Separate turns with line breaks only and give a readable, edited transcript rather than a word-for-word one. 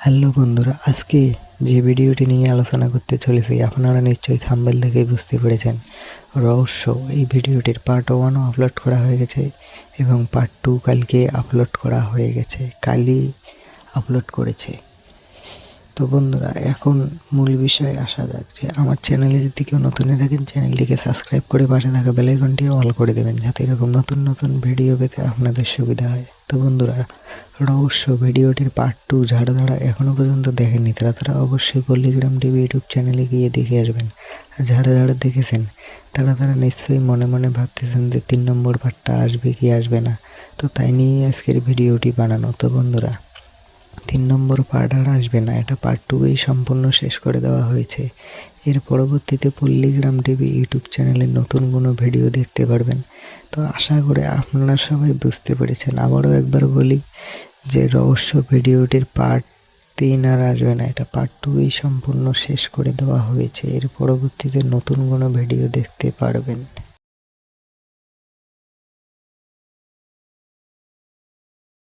Hello বন্ধুরা, আজকে যে ভিডিওটি নিয়ে আলোচনা করতে চলেছি আপনারা নিশ্চয়ই থাম্বনেল দেখে বুঝতে পেরেছেন। রহস্য এই ভিডিওটির পার্ট 1ও আপলোড করা হয়ে গেছে এবং পার্ট 2 কালকে আপলোড করা হয়ে গেছে, কালই আপলোড করেছে। তো বন্ধুরা, এখন মূল বিষয়ে আসা যাক যে আমার চ্যানেলে যদি কেউ নতুন হয়ে থাকেন চ্যানেলটিকে সাবস্ক্রাইব করে পাশে থাকা বেল আইকনটি অল করে দেবেন, যাতে এরকম নতুন নতুন ভিডিও পেতে আপনাদের সুবিধা হয়। তো বন্ধুরা, রহস্য ভিডিওটির পার্ট 2 যারা এখনও পর্যন্ত দেখেননি তারা অবশ্যই পল্লীগ্রাম টিভি ইউটিউব চ্যানেলে গিয়ে দেখে আসবেন। আর যারা দেখেছেন তারা নিশ্চয়ই মনে মনে ভাবতেছেন যে 3 নম্বর পার্টটা আসবে কি আসবে না। তো তাই নিয়ে আজকের ভিডিওটি বানানো। তো বন্ধুরা, 3 নম্বর পার্ট আর আসবে না, এটা পার্ট 2এই সম্পূর্ণ শেষ করে দেওয়া হয়েছে। এর পরবর্তীতে পল্লীগ্রাম টিভি ইউটিউব চ্যানেলে নতুন কোনো ভিডিও দেখতে পারবেন। তো আশা করে আপনারা সবাই বুঝতে পেরেছেন। আবারও একবার বলি যে রহস্য ভিডিওটির পার্ট 3 আর আসবে না, এটা পার্ট 2এই সম্পূর্ণ শেষ করে দেওয়া হয়েছে। এর পরবর্তীতে নতুন কোনো ভিডিও দেখতে পারবেন।